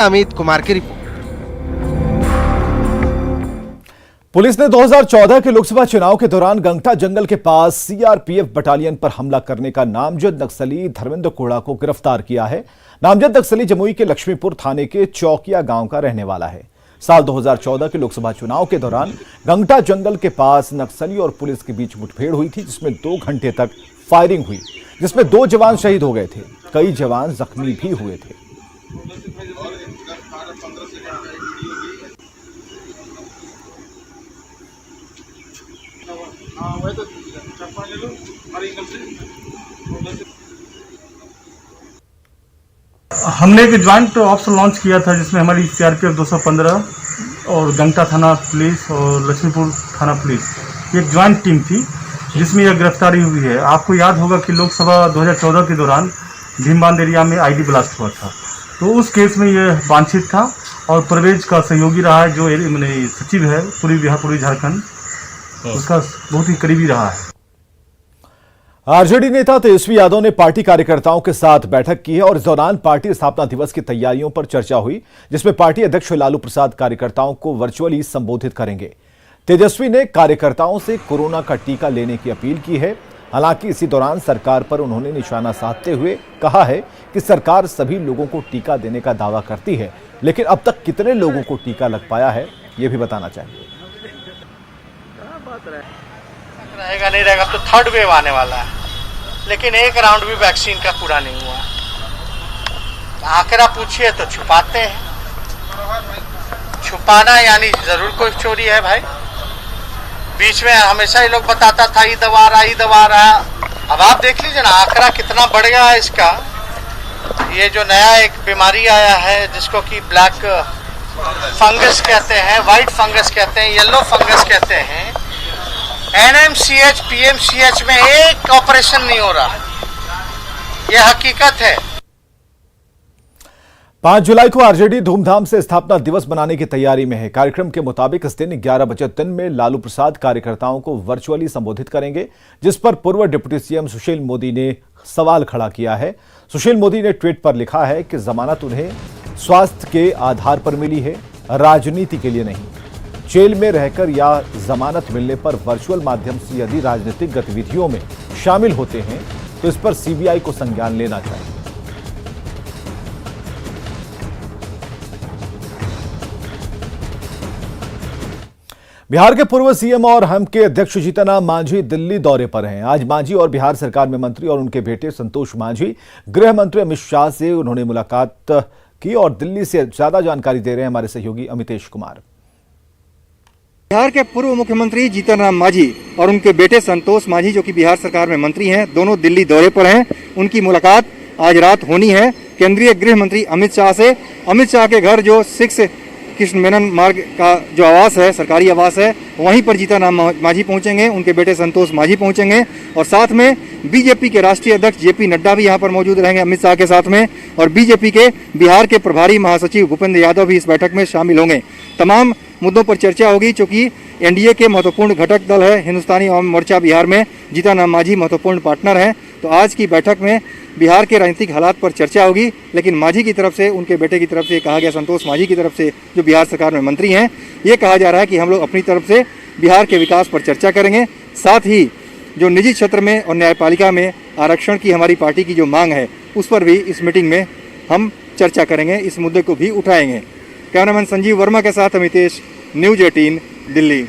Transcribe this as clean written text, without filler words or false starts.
अमित कुमार की report. Police ने 2014 के लोकसभा चुनाव के दौरान गंगटा जंगल के पास सीआरपीएफ बटालियन पर हमला करने का नामजद नक्सली धर्मेंद्र कोड़ा को गिरफ्तार किया है। नामजद नक्सली जमुई के लक्ष्मीपुर थाने के चौकिया गांव का रहने वाला है। साल 2014 के लोकसभा चुनाव के दौरान गंगटा जंगल के पास नक्सली और पुलिस के बीच मुठभेड़ हुई थी, जिसमें 2 घंटे तक फायरिंग हुई, जिसमें 2 जवान शहीद हो गए थे। कई जवान जख्मी भी हुए थे। हमने एक ज्वाइंट ऑप्शन लॉन्च किया था, जिसमें हमारी सीआरपीएफ 215 और गंगटा थाना पुलिस और लक्ष्मीपुर थाना पुलिस की एक ज्वाइंट टीम थी, जिसमें यह गिरफ्तारी हुई है। आपको याद होगा कि लोकसभा 2014 के दौरान भीमबांध एरिया में आईडी ब्लास्ट हुआ था, तो उस केस में यह वांछित था और परवेज का सहयोगी रहा है, जो सचिव है पूर्वी झारखंड, उसका बहुत ही करीबी रहा है। आरजेडी नेता तेजस्वी यादव ने पार्टी कार्यकर्ताओं के साथ बैठक की है और इस दौरान पार्टी स्थापना दिवस की तैयारियों पर चर्चा हुई, जिसमें पार्टी अध्यक्ष लालू प्रसाद कार्यकर्ताओं को वर्चुअली संबोधित करेंगे। तेजस्वी ने कार्यकर्ताओं से कोरोना का टीका लेने की अपील की है। हालांकि इसी दौरान सरकार पर उन्होंने निशाना साधते हुए कहा है कि सरकार सभी लोगों को टीका देने का दावा करती है, लेकिन अब तक कितने लोगों को टीका लग पाया है ये भी बताना चाहिए। रहेगा नहीं रहेगा, अब तो 3rd वेव आने वाला है, लेकिन एक राउंड भी वैक्सीन का पूरा नहीं हुआ। आंकड़ा पूछिए तो छुपाते हैं। छुपाना यानी जरूर कोई चोरी है भाई। बीच में हमेशा ही लोग बताता था ये दवा रहा। अब आप देख लीजिए ना, आंकड़ा कितना बढ़ गया है इसका। ये जो नया एक बीमारी आया है, जिसको कि ब्लैक फंगस कहते हैं, व्हाइट फंगस कहते हैं, येलो फंगस कहते हैं, एनएमसीएच पीएमसीएच में एक ऑपरेशन नहीं हो रहा। यह हकीकत है। 5 जुलाई को आरजेडी धूमधाम से स्थापना दिवस मनाने की तैयारी में है। कार्यक्रम के मुताबिक इस दिन 11 बजे दिन में लालू प्रसाद कार्यकर्ताओं को वर्चुअली संबोधित करेंगे, जिस पर पूर्व डिप्टी सीएम सुशील मोदी ने सवाल खड़ा किया है। सुशील मोदी ने ट्वीट पर लिखा है कि जमानत उन्हें स्वास्थ्य के आधार पर मिली है, राजनीति के लिए नहीं। जेल में रहकर या जमानत मिलने पर वर्चुअल माध्यम से यदि राजनीतिक गतिविधियों में शामिल होते हैं तो इस पर सीबीआई को संज्ञान लेना चाहिए। बिहार के पूर्व सीएम और हम के अध्यक्ष जीतन राम मांझी दिल्ली दौरे पर हैं। आज मांझी और बिहार सरकार में मंत्री और उनके बेटे संतोष मांझी गृह मंत्री अमित शाह से उन्होंने मुलाकात की और दिल्ली से ज्यादा जानकारी दे रहे हैं हमारे सहयोगी अमितेश कुमार। बिहार के पूर्व मुख्यमंत्री जीतन राम मांझी और उनके बेटे संतोष मांझी, जो कि बिहार सरकार में मंत्री हैं, दोनों दिल्ली दौरे पर हैं। उनकी मुलाकात आज रात होनी है केंद्रीय गृह मंत्री अमित शाह से। अमित शाह के घर जो 6 कृष्ण मेनन मार्ग का जो आवास है, सरकारी आवास है, वहीं पर जीतन राम मांझी पहुंचेंगे, उनके बेटे संतोष मांझी पहुंचेंगे और साथ में बीजेपी के राष्ट्रीय अध्यक्ष जेपी नड्डा भी यहां पर मौजूद रहेंगे अमित शाह के साथ में, और बीजेपी के बिहार के प्रभारी महासचिव भूपेंद्र यादव भी इस बैठक में शामिल होंगे। तमाम मुद्दों पर चर्चा होगी, क्योंकि एनडीए के महत्वपूर्ण घटक दल है हिंदुस्तानी अवाम मोर्चा बिहार में जीतन राम मांझी महत्वपूर्ण पार्टनर हैं। तो आज की बैठक में बिहार के राजनीतिक हालात पर चर्चा होगी, लेकिन मांझी की तरफ से, उनके बेटे की तरफ से कहा गया, संतोष मांझी की तरफ से जो बिहार सरकार में मंत्री हैं, ये कहा जा रहा है कि हम लोग अपनी तरफ से बिहार के विकास पर चर्चा करेंगे। साथ ही जो निजी क्षेत्र में और न्यायपालिका में आरक्षण की हमारी पार्टी की जो मांग है, उस पर भी इस मीटिंग में हम चर्चा करेंगे, इस मुद्दे को भी उठाएंगे। कैमरामैन संजीव वर्मा के साथ अमितेश, न्यूज़ 18 दिल्ली।